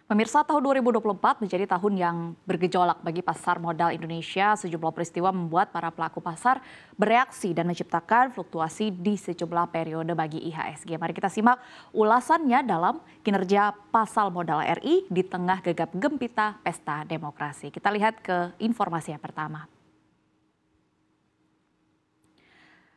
Pemirsa, tahun 2024 menjadi tahun yang bergejolak bagi pasar modal Indonesia. Sejumlah peristiwa membuat para pelaku pasar bereaksi dan menciptakan fluktuasi di sejumlah periode bagi IHSG. Mari kita simak ulasannya dalam kinerja pasar modal RI di tengah gegap gempita pesta demokrasi. Kita lihat ke informasi yang pertama.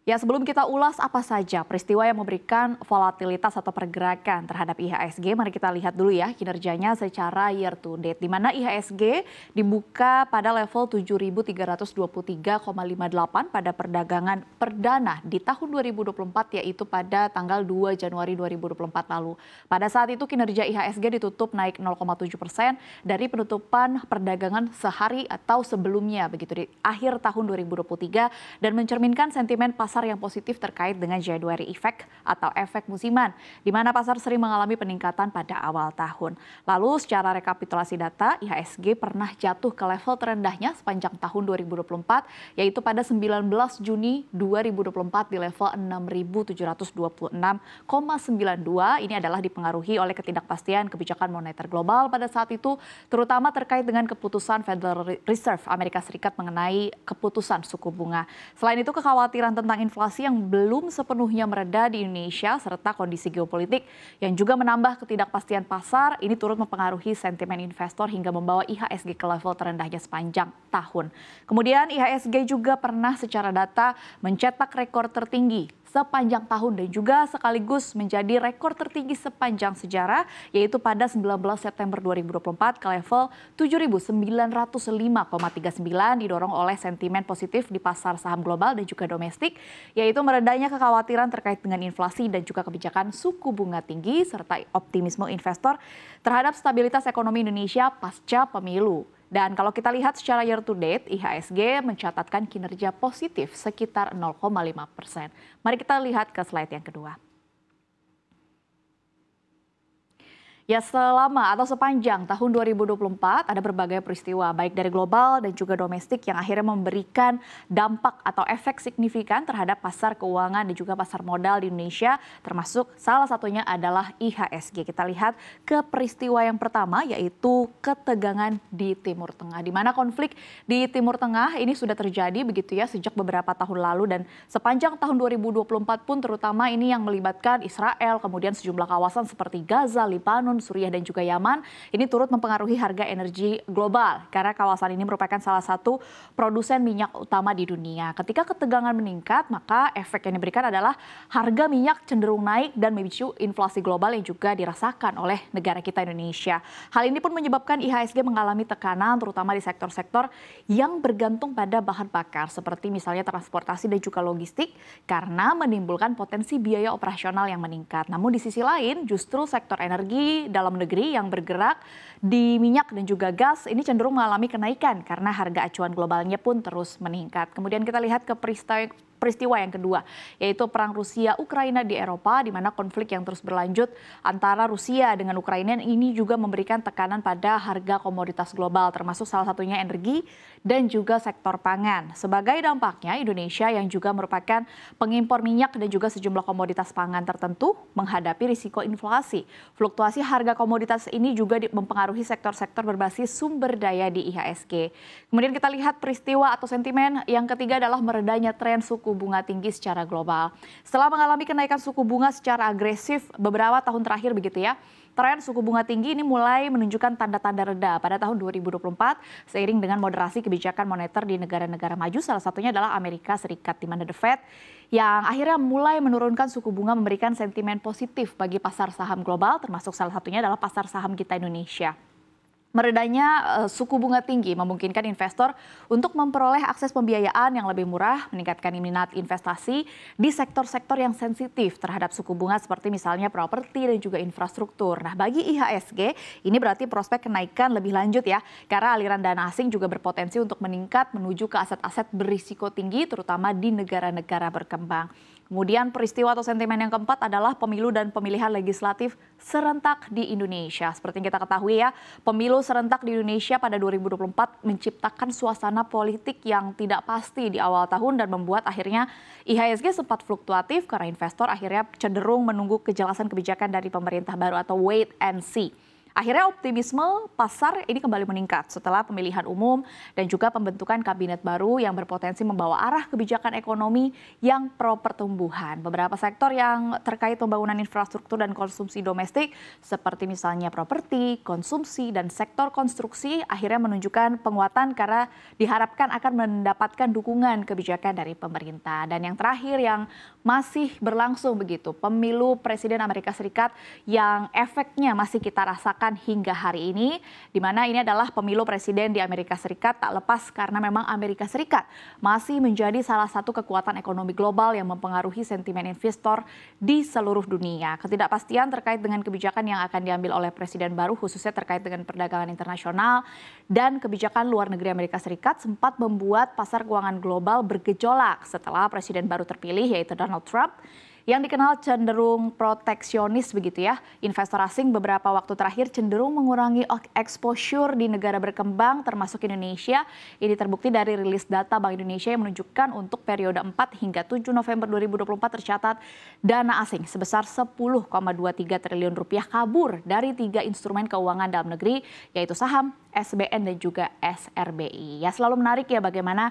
Ya, sebelum kita ulas apa saja peristiwa yang memberikan volatilitas atau pergerakan terhadap IHSG, mari kita lihat dulu ya kinerjanya secara year to date, di mana IHSG dibuka pada level 7.323,58 pada perdagangan perdana di tahun 2024, yaitu pada tanggal 2 Januari 2024 lalu. Pada saat itu kinerja IHSG ditutup naik 0,7% dari penutupan perdagangan sehari atau sebelumnya, begitu di akhir tahun 2023, dan mencerminkan sentimen pasar yang positif terkait dengan January effect atau efek musiman, di mana pasar sering mengalami peningkatan pada awal tahun. Lalu secara rekapitulasi data, IHSG pernah jatuh ke level terendahnya sepanjang tahun 2024, yaitu pada 19 Juni 2024 di level 6.726,92. Ini adalah dipengaruhi oleh ketidakpastian kebijakan moneter global pada saat itu, terutama terkait dengan keputusan Federal Reserve Amerika Serikat mengenai keputusan suku bunga. Selain itu, kekhawatiran tentang inflasi yang belum sepenuhnya mereda di Indonesia serta kondisi geopolitik yang juga menambah ketidakpastian pasar ini turut mempengaruhi sentimen investor hingga membawa IHSG ke level terendahnya sepanjang tahun. Kemudian IHSG juga pernah secara data mencetak rekor tertinggi sepanjang tahun dan juga sekaligus menjadi rekor tertinggi sepanjang sejarah, yaitu pada 19 September 2024 ke level 7.905,39, didorong oleh sentimen positif di pasar saham global dan juga domestik, yaitu meredanya kekhawatiran terkait dengan inflasi dan juga kebijakan suku bunga tinggi serta optimisme investor terhadap stabilitas ekonomi Indonesia pasca pemilu. Dan kalau kita lihat secara year to date, IHSG mencatatkan kinerja positif sekitar 0,5%. Mari kita lihat ke slide yang kedua. Ya, selama atau sepanjang tahun 2024 ada berbagai peristiwa baik dari global dan juga domestik yang akhirnya memberikan dampak atau efek signifikan terhadap pasar keuangan dan juga pasar modal di Indonesia, termasuk salah satunya adalah IHSG. Kita lihat ke peristiwa yang pertama, yaitu ketegangan di Timur Tengah, di mana konflik di Timur Tengah ini sudah terjadi begitu ya sejak beberapa tahun lalu, dan sepanjang tahun 2024 pun terutama ini yang melibatkan Israel, kemudian sejumlah kawasan seperti Gaza, Lebanon, Suriah dan juga Yaman ini turut mempengaruhi harga energi global karena kawasan ini merupakan salah satu produsen minyak utama di dunia. Ketika ketegangan meningkat, maka efek yang diberikan adalah harga minyak cenderung naik dan memicu inflasi global yang juga dirasakan oleh negara kita Indonesia. Hal ini pun menyebabkan IHSG mengalami tekanan terutama di sektor-sektor yang bergantung pada bahan bakar seperti misalnya transportasi dan juga logistik karena menimbulkan potensi biaya operasional yang meningkat. Namun di sisi lain justru sektor energi dalam negeri yang bergerak di minyak dan juga gas ini cenderung mengalami kenaikan karena harga acuan globalnya pun terus meningkat. Kemudian kita lihat ke peristiwa yang kedua, yaitu perang Rusia-Ukraina di Eropa, di mana konflik yang terus berlanjut antara Rusia dengan Ukraina ini juga memberikan tekanan pada harga komoditas global, termasuk salah satunya energi dan juga sektor pangan. Sebagai dampaknya, Indonesia yang juga merupakan pengimpor minyak dan juga sejumlah komoditas pangan tertentu menghadapi risiko inflasi. Fluktuasi harga komoditas ini juga mempengaruhi sektor-sektor berbasis sumber daya di IHSG. Kemudian kita lihat peristiwa atau sentimen yang ketiga adalah meredanya tren suku bunga tinggi secara global. Setelah mengalami kenaikan suku bunga secara agresif beberapa tahun terakhir begitu ya, tren suku bunga tinggi ini mulai menunjukkan tanda-tanda reda pada tahun 2024 seiring dengan moderasi kebijakan moneter di negara-negara maju, salah satunya adalah Amerika Serikat, di mana The Fed yang akhirnya mulai menurunkan suku bunga memberikan sentimen positif bagi pasar saham global, termasuk salah satunya adalah pasar saham kita Indonesia. Meredanya suku bunga tinggi memungkinkan investor untuk memperoleh akses pembiayaan yang lebih murah, meningkatkan minat investasi di sektor-sektor yang sensitif terhadap suku bunga seperti misalnya properti dan juga infrastruktur. Nah, bagi IHSG ini berarti prospek kenaikan lebih lanjut ya, karena aliran dana asing juga berpotensi untuk meningkat menuju ke aset-aset berisiko tinggi terutama di negara-negara berkembang. Kemudian peristiwa atau sentimen yang keempat adalah pemilu dan pemilihan legislatif serentak di Indonesia. Seperti yang kita ketahui ya, pemilu serentak di Indonesia pada 2024 menciptakan suasana politik yang tidak pasti di awal tahun dan membuat akhirnya IHSG sempat fluktuatif karena investor akhirnya cenderung menunggu kejelasan kebijakan dari pemerintah baru atau wait and see. Akhirnya optimisme pasar ini kembali meningkat setelah pemilihan umum dan juga pembentukan kabinet baru yang berpotensi membawa arah kebijakan ekonomi yang pro pertumbuhan. Beberapa sektor yang terkait pembangunan infrastruktur dan konsumsi domestik seperti misalnya properti, konsumsi, dan sektor konstruksi akhirnya menunjukkan penguatan karena diharapkan akan mendapatkan dukungan kebijakan dari pemerintah. Dan yang terakhir yang masih berlangsung begitu, pemilu Presiden Amerika Serikat yang efeknya masih kita rasakan hingga hari ini, di mana ini adalah pemilu presiden di Amerika Serikat tak lepas karena memang Amerika Serikat masih menjadi salah satu kekuatan ekonomi global yang mempengaruhi sentimen investor di seluruh dunia. Ketidakpastian terkait dengan kebijakan yang akan diambil oleh presiden baru khususnya terkait dengan perdagangan internasional dan kebijakan luar negeri Amerika Serikat sempat membuat pasar keuangan global bergejolak setelah presiden baru terpilih yaitu Donald Trump yang dikenal cenderung proteksionis begitu ya. Investor asing beberapa waktu terakhir cenderung mengurangi exposure di negara berkembang termasuk Indonesia. Ini terbukti dari rilis data Bank Indonesia yang menunjukkan untuk periode 4 hingga 7 November 2024 tercatat dana asing sebesar 10,23 triliun rupiah kabur dari 3 instrumen keuangan dalam negeri yaitu saham, SBN dan juga SRBI. Ya selalu menarik ya bagaimana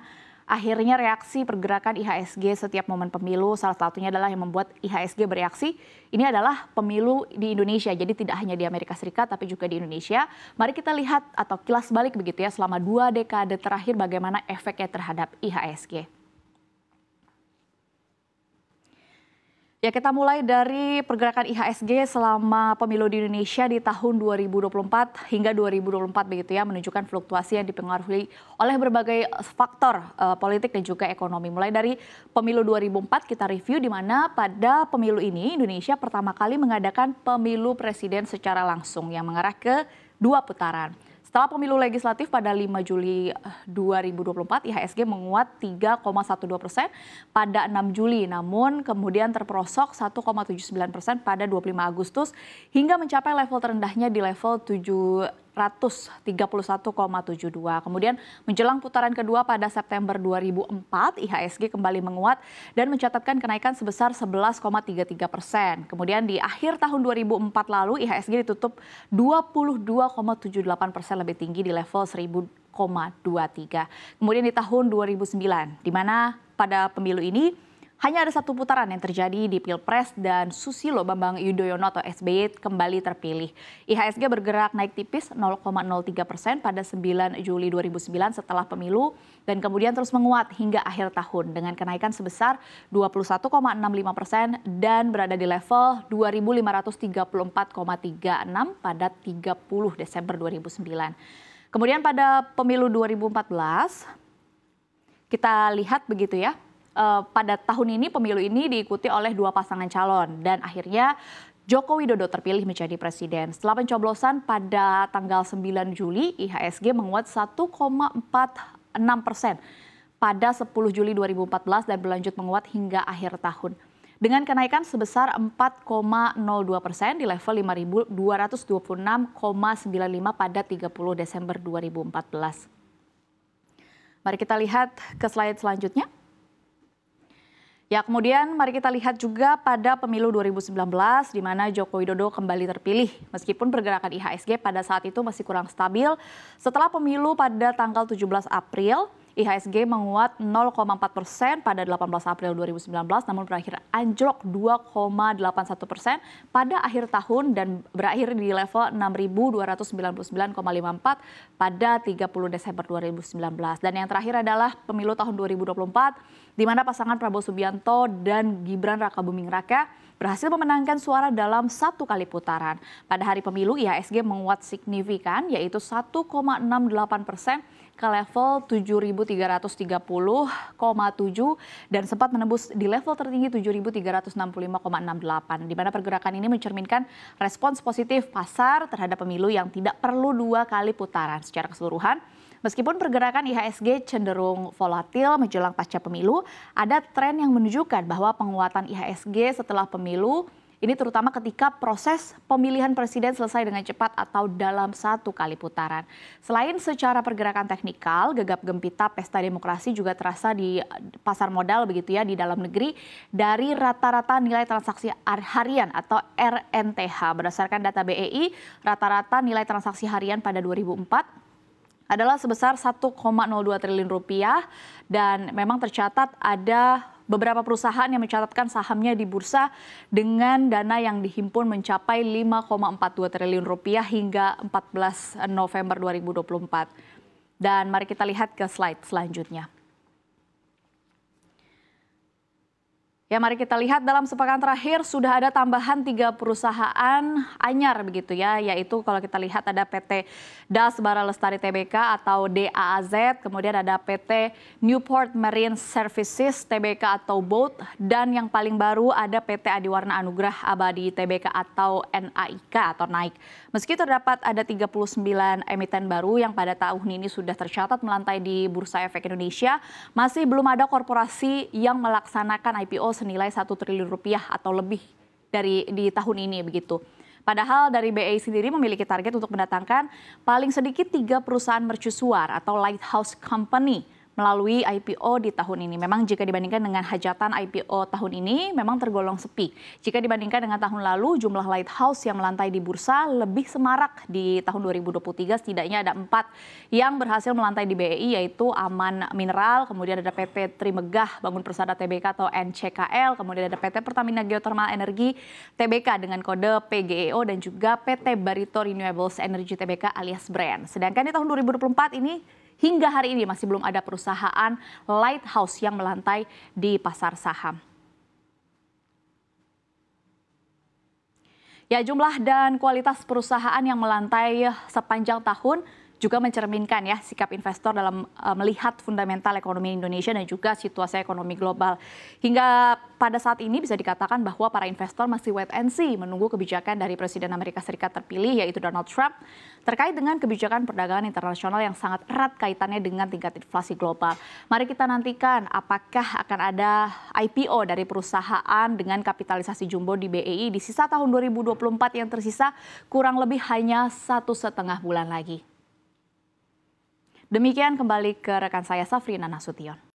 akhirnya reaksi pergerakan IHSG setiap momen pemilu, salah satunya adalah yang membuat IHSG bereaksi. Ini adalah pemilu di Indonesia, jadi tidak hanya di Amerika Serikat tapi juga di Indonesia. Mari kita lihat atau kilas balik begitu ya selama 2 dekade terakhir bagaimana efeknya terhadap IHSG. Ya, kita mulai dari pergerakan IHSG selama pemilu di Indonesia di tahun 2024 hingga 2024 begitu ya, menunjukkan fluktuasi yang dipengaruhi oleh berbagai faktor politik dan juga ekonomi. Mulai dari pemilu 2004 kita review di mana pada pemilu ini Indonesia pertama kali mengadakan pemilu presiden secara langsung yang mengarah ke 2 putaran. Setelah pemilu legislatif pada 5 Juli 2024, IHSG menguat 3,12% pada 6 Juli, namun kemudian terperosok 1,79% pada 25 Agustus hingga mencapai level terendahnya di level 731,72. Kemudian menjelang putaran kedua pada September 2004, IHSG kembali menguat dan mencatatkan kenaikan sebesar 11,33%. Kemudian di akhir tahun 2004 lalu, IHSG ditutup 22,78% lebih tinggi di level 1000,23. Kemudian di tahun 2009, di mana pada pemilu ini hanya ada 1 putaran yang terjadi di Pilpres dan Susilo Bambang Yudhoyono atau SBY kembali terpilih. IHSG bergerak naik tipis 0,03% pada 9 Juli 2009 setelah pemilu dan kemudian terus menguat hingga akhir tahun dengan kenaikan sebesar 21,65% dan berada di level 2.534,36 pada 30 Desember 2009. Kemudian pada pemilu 2014 kita lihat begitu ya. Pada tahun ini pemilu ini diikuti oleh 2 pasangan calon dan akhirnya Joko Widodo terpilih menjadi presiden. Setelah pencoblosan pada tanggal 9 Juli, IHSG menguat 1,46% pada 10 Juli 2014 dan berlanjut menguat hingga akhir tahun. Dengan kenaikan sebesar 4,02% di level 5.226,95 pada 30 Desember 2014. Mari kita lihat ke slide selanjutnya. Ya, kemudian mari kita lihat juga pada pemilu 2019 di mana Joko Widodo kembali terpilih. Meskipun pergerakan IHSG pada saat itu masih kurang stabil, setelah pemilu pada tanggal 17 April, IHSG menguat 0,4% pada 18 April 2019 namun berakhir anjlok 2,81% pada akhir tahun dan berakhir di level 6.299,54 pada 30 Desember 2019. Dan yang terakhir adalah pemilu tahun 2024 di mana pasangan Prabowo Subianto dan Gibran Rakabuming Raka berhasil memenangkan suara dalam 1 kali putaran. Pada hari pemilu IHSG menguat signifikan yaitu 1,68% ke level 7.330,7 dan sempat menembus di level tertinggi 7.365,68. Di mana pergerakan ini mencerminkan respons positif pasar terhadap pemilu yang tidak perlu 2 kali putaran secara keseluruhan. Meskipun pergerakan IHSG cenderung volatil menjelang pasca pemilu, ada tren yang menunjukkan bahwa penguatan IHSG setelah pemilu Ini terutama ketika proses pemilihan presiden selesai dengan cepat atau dalam satu kali putaran. Selain secara pergerakan teknikal, gegap gempita pesta demokrasi juga terasa di pasar modal begitu ya, di dalam negeri dari rata-rata nilai transaksi harian atau RNTH. Berdasarkan data BEI, rata-rata nilai transaksi harian pada 2004 adalah sebesar 1,02 triliun rupiah, dan memang tercatat ada beberapa perusahaan yang mencatatkan sahamnya di bursa dengan dana yang dihimpun mencapai 5,42 triliun rupiah hingga 14 November 2024. Dan mari kita lihat ke slide selanjutnya. Ya, mari kita lihat dalam sepekan terakhir sudah ada tambahan 3 perusahaan anyar begitu ya, yaitu kalau kita lihat ada PT Das Bara Lestari Tbk atau DAAZ, kemudian ada PT Newport Marine Services Tbk atau BOAT, dan yang paling baru ada PT Adiwarna Anugrah Abadi Tbk atau NAIK atau NAIK. Meski terdapat ada 39 emiten baru yang pada tahun ini sudah tercatat melantai di Bursa Efek Indonesia, masih belum ada korporasi yang melaksanakan IPO senilai 1 triliun rupiah atau lebih di tahun ini begitu. Padahal dari BEI sendiri memiliki target untuk mendatangkan paling sedikit 3 perusahaan mercusuar atau lighthouse company melalui IPO di tahun ini. Memang jika dibandingkan dengan hajatan IPO tahun ini memang tergolong sepi. Jika dibandingkan dengan tahun lalu, jumlah lighthouse yang melantai di bursa lebih semarak. Di tahun 2023 setidaknya ada 4 yang berhasil melantai di BEI, yaitu Aman Mineral, kemudian ada PT Trimegah Bangun Persada Tbk atau NCKL, kemudian ada PT Pertamina Geothermal Energi Tbk dengan kode PGEO, dan juga PT Barito Renewables Energy Tbk alias BREN. Sedangkan di tahun 2024 ini hingga hari ini masih belum ada perusahaan lighthouse yang melantai di pasar saham. Ya, jumlah dan kualitas perusahaan yang melantai sepanjang tahun juga mencerminkan ya sikap investor dalam melihat fundamental ekonomi Indonesia dan juga situasi ekonomi global. Hingga pada saat ini bisa dikatakan bahwa para investor masih wait and see menunggu kebijakan dari Presiden Amerika Serikat terpilih yaitu Donald Trump terkait dengan kebijakan perdagangan internasional yang sangat erat kaitannya dengan tingkat inflasi global. Mari kita nantikan apakah akan ada IPO dari perusahaan dengan kapitalisasi jumbo di BEI di sisa tahun 2024 yang tersisa kurang lebih hanya 1,5 bulan lagi. Demikian, kembali ke rekan saya Safrina Nasution.